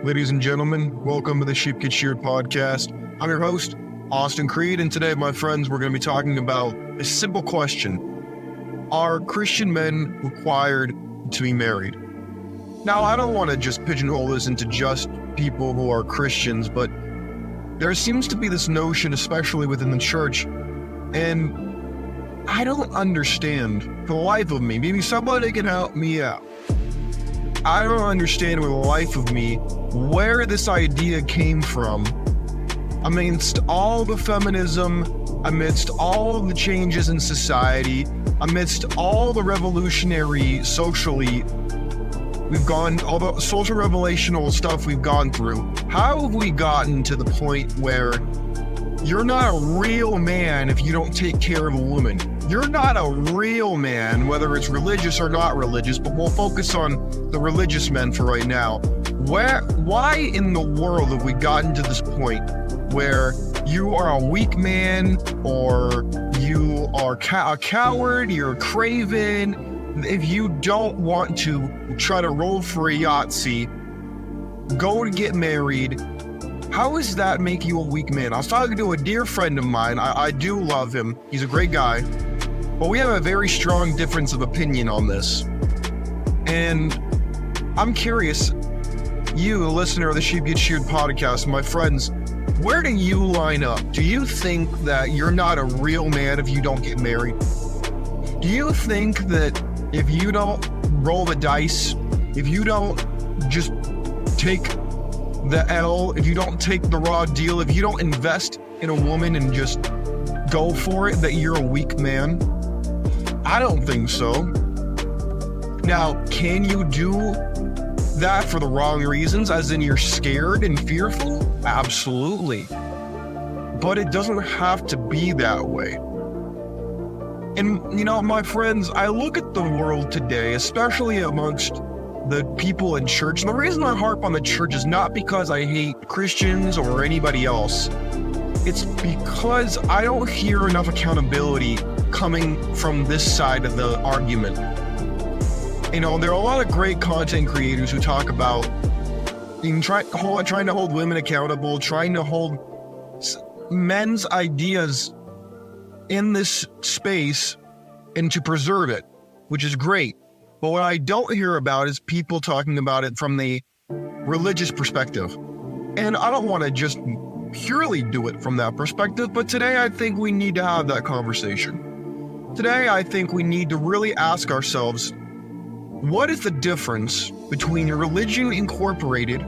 Ladies and gentlemen, welcome to the Sheep Get Sheared podcast. I'm your host, Austin Creed, and today, my friends, we're going to be talking about a simple question. Are Christian men required to be married? Now, I don't want to just pigeonhole this into just people who are Christians, but there seems to be this notion, especially within the church, and I don't understand for the life of me. Maybe somebody can help me out. I don't understand for the life of me where this idea came from. Amidst all the feminism, amidst all of the changes in society, amidst all the revolutionary socially, all the social revelational stuff we've gone through, how have we gotten to the point where you're not a real man if you don't take care of a woman? You're not a real man, whether it's religious or not religious, but we'll focus on the religious men for right now. Why in the world have we gotten to this point where you are a weak man, or you are a coward, you're a craven, if you don't want to try to roll for a Yahtzee, go to get married? How does that make you a weak man? I was talking to a dear friend of mine. I do love him. He's a great guy. But we have a very strong difference of opinion on this. And I'm curious, you, the listener of the Sheep Get Sheared podcast, my friends, where do you line up? Do you think that you're not a real man if you don't get married? Do you think that if you don't roll the dice, if you don't just take the L, if you don't take the raw deal, if you don't invest in a woman and just go for it, that you're a weak man? I don't think so. Now, can you do that for the wrong reasons, as in you're scared and fearful? Absolutely. But it doesn't have to be that way. And, my friends, I look at the world today, especially amongst the people in church. And the reason I harp on the church is not because I hate Christians or anybody else. It's because I don't hear enough accountability coming from this side of the argument. There are a lot of great content creators who talk about trying to hold women accountable, trying to hold men's ideas in this space and to preserve it, which is great. But what I don't hear about is people talking about it from the religious perspective. And I don't want to just purely do it from that perspective, but today I think we need to have that conversation. Today I think we need to really ask ourselves, what is the difference between religion incorporated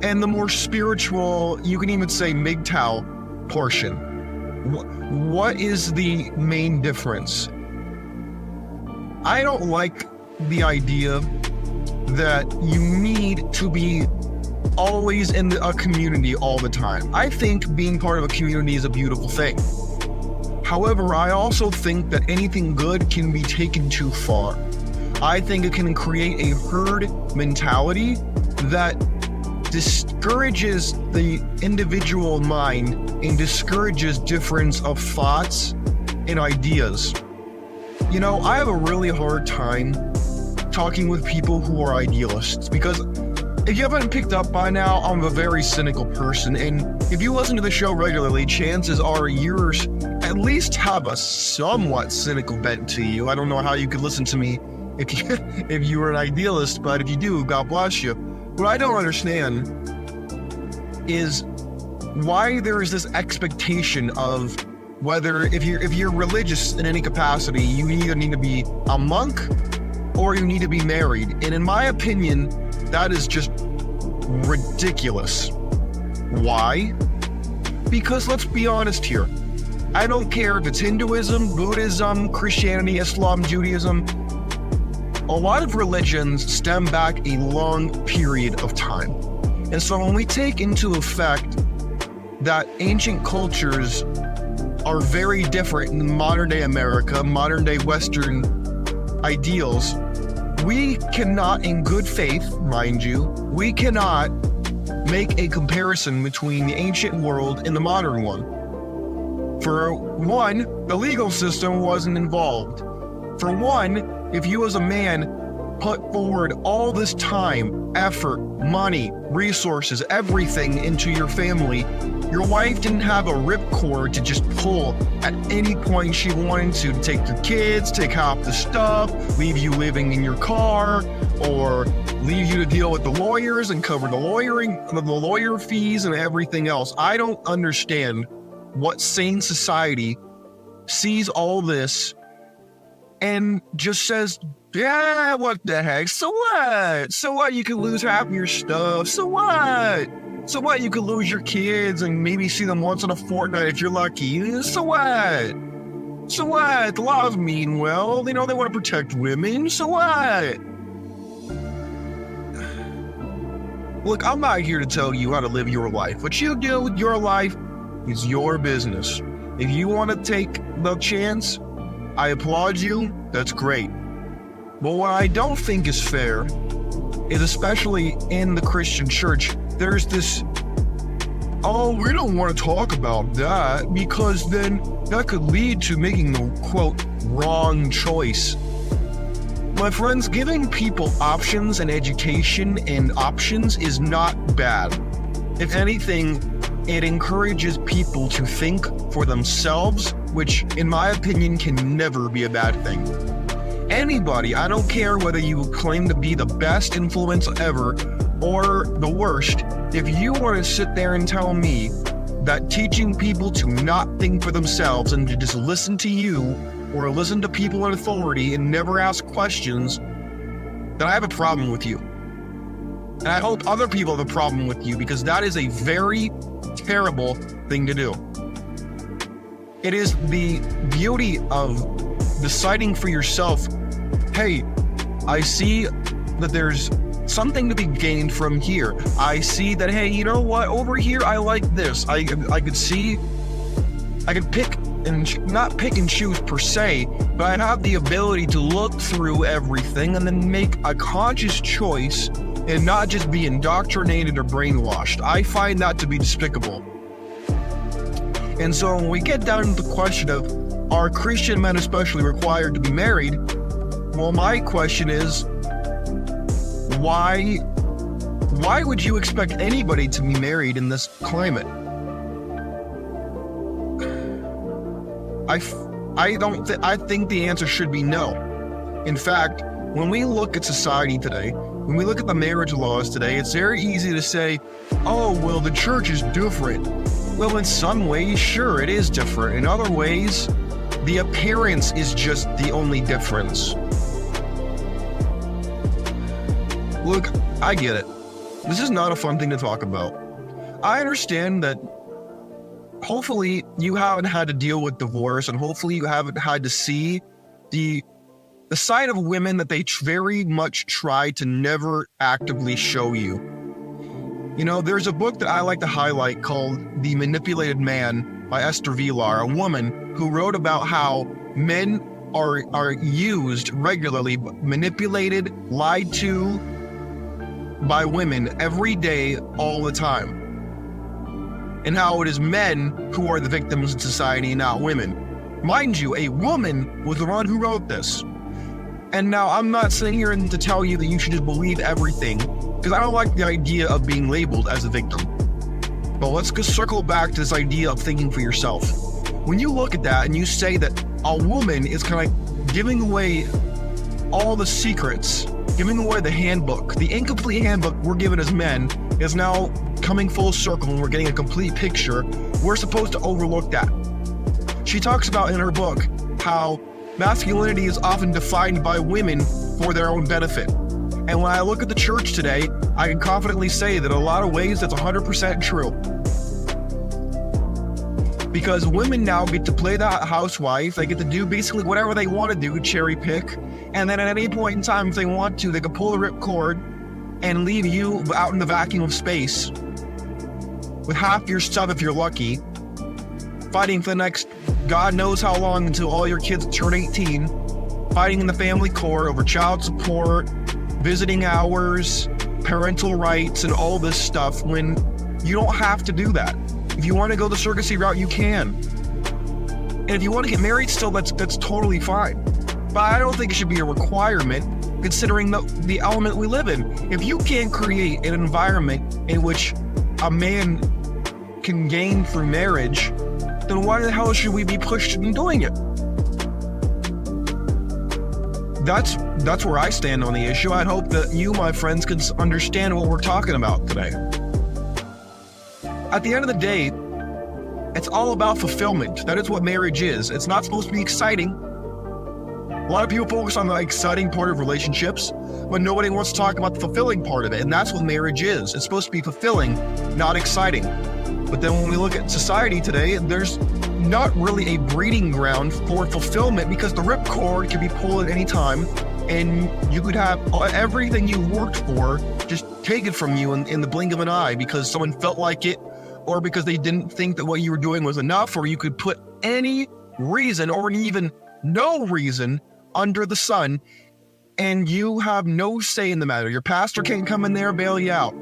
and the more spiritual, you can even say MGTOW portion? What is the main difference? I don't like the idea that you need to be always in a community all the time. I think being part of a community is a beautiful thing. However, I also think that anything good can be taken too far. I think it can create a herd mentality that discourages the individual mind and discourages difference of thoughts and ideas. I have a really hard time talking with people who are idealists, because if you haven't picked up by now, I'm a very cynical person, and if you listen to the show regularly, chances are yours at least have a somewhat cynical bent to you. I don't know how you could listen to me if you were an idealist, but if you do, God bless you. What I don't understand is why there is this expectation of whether if you're religious in any capacity, you either need to be a monk or you need to be married. And in my opinion, that is just ridiculous. Why? Because let's be honest here. I don't care if it's Hinduism, Buddhism, Christianity, Islam, Judaism. A lot of religions stem back a long period of time. And so when we take into effect that ancient cultures are very different in modern day America, modern day Western ideals, we cannot, in good faith, mind you, we cannot make a comparison between the ancient world and the modern one. For one, the legal system wasn't involved. For one, if you as a man put forward all this time effort, money, resources, everything into your family. Your wife didn't have a ripcord to just pull at any point she wanted to take your kids, take half the stuff, leave you living in your car, or leave you to deal with the lawyers and cover the lawyer fees and everything else. I don't understand what sane society sees all this and just says, yeah, what the heck? So what? So what? You could lose half of your stuff. So what? So what? You could lose your kids and maybe see them once in a fortnight if you're lucky. So what? So what? The laws mean well. They want to protect women. So what? Look, I'm not here to tell you how to live your life. What you do with your life is your business. If you want to take the chance, I applaud you. That's great. But what I don't think is fair is, especially in the Christian church, there's this, oh, we don't want to talk about that because then that could lead to making the, quote, wrong choice. My friends, giving people options and education and options is not bad. If anything, it encourages people to think for themselves, which, in my opinion, can never be a bad thing. Anybody, I don't care whether you claim to be the best influence ever or the worst, if you want to sit there and tell me that teaching people to not think for themselves and to just listen to you or listen to people in authority and never ask questions, then I have a problem with you. And I hope other people have a problem with you, because that is a very terrible thing to do. It is the beauty of deciding for yourself, hey, I see that there's something to be gained from here. I see that, hey, you know what, over here I like this. I could pick and not pick and choose per se, but I have the ability to look through everything and then make a conscious choice and not just be indoctrinated or brainwashed. I find that to be despicable. And so when we get down to the question of, are Christian men especially required to be married? Well, my question is, why would you expect anybody to be married in this climate? I think the answer should be no. In fact, when we look at society today, when we look at the marriage laws today, it's very easy to say, oh, well, the church is different. Well, in some ways, sure, it is different. In other ways, the appearance is just the only difference. Look, I get it. This is not a fun thing to talk about. I understand that hopefully you haven't had to deal with divorce, and hopefully you haven't had to see the side of women that they very much try to never actively show you. You know, there's a book that I like to highlight called The Manipulated Man by Esther Vilar, a woman who wrote about how men are used regularly, manipulated, lied to by women every day, all the time. And how it is men who are the victims in society, not women. Mind you, a woman was the one who wrote this. And now I'm not sitting here to tell you that you should just believe everything, because I don't like the idea of being labeled as a victim. But let's just circle back to this idea of thinking for yourself. When you look at that and you say that a woman is kind of giving away all the secrets, giving away the handbook, the incomplete handbook we're given as men is now coming full circle and we're getting a complete picture, we're supposed to overlook that. She talks about in her book how masculinity is often defined by women for their own benefit. And when I look at the church today, I can confidently say that in a lot of ways that's 100% true. Because women now get to play the housewife, they get to do basically whatever they want to do, cherry pick, and then at any point in time, if they want to, they can pull the ripcord and leave you out in the vacuum of space with half your stuff if you're lucky, fighting for the next God knows how long until all your kids turn 18, fighting in the family court over child support, visiting hours, parental rights, and all this stuff, when you don't have to do that. If you want to go the surrogacy route, you can. And if you want to get married still, that's totally fine. But I don't think it should be a requirement. considering the element we live in. If you can't create an environment in which a man can gain through marriage, then why the hell should we be pushed into doing it? That's where I stand on the issue. I hope that you, my friends, can understand what we're talking about today. At the end of the day, it's all about fulfillment. That is what marriage is. It's not supposed to be exciting. A lot of people focus on the exciting part of relationships, but nobody wants to talk about the fulfilling part of it. And that's what marriage is. It's supposed to be fulfilling, not exciting. But then when we look at society today, there's not really a breeding ground for fulfillment, because the ripcord can be pulled at any time, and you could have everything you worked for just taken from you in the blink of an eye because someone felt like it, or because they didn't think that what you were doing was enough, or you could put any reason or even no reason under the sun, and you have no say in the matter. Your pastor can't come in there and bail you out.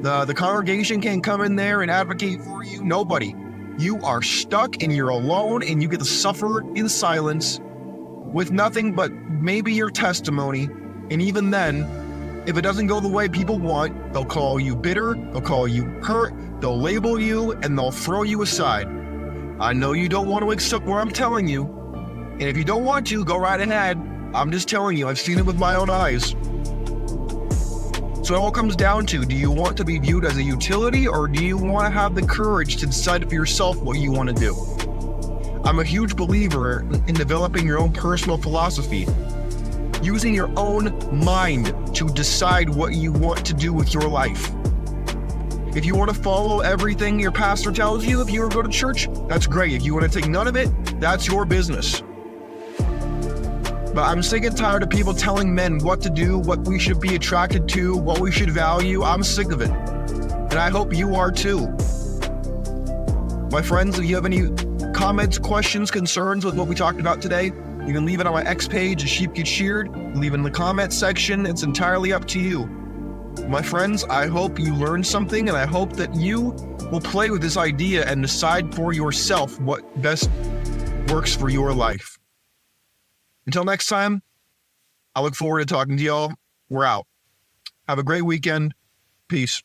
The congregation can't come in there and advocate for you. Nobody. You are stuck and you're alone, and you get to suffer in silence with nothing but maybe your testimony. And even then, if it doesn't go the way people want, they'll call you bitter, they'll call you hurt, they'll label you, and they'll throw you aside. I know you don't want to accept what I'm telling you, and if you don't want to, go right ahead. I'm just telling you, I've seen it with my own eyes. So it all comes down to, do you want to be viewed as a utility, or do you want to have the courage to decide for yourself what you want to do? I'm a huge believer in developing your own personal philosophy, using your own mind to decide what you want to do with your life. If you want to follow everything your pastor tells you, if you want to go to church, that's great. If you want to take none of it, that's your business. But I'm sick and tired of people telling men what to do, what we should be attracted to, what we should value. I'm sick of it. And I hope you are too. My friends, if you have any comments, questions, concerns with what we talked about today, you can leave it on my X page, A Sheep Get Sheared. Leave it in the comment section. It's entirely up to you. My friends, I hope you learned something, and I hope that you will play with this idea and decide for yourself what best works for your life. Until next time, I look forward to talking to y'all. We're out. Have a great weekend. Peace.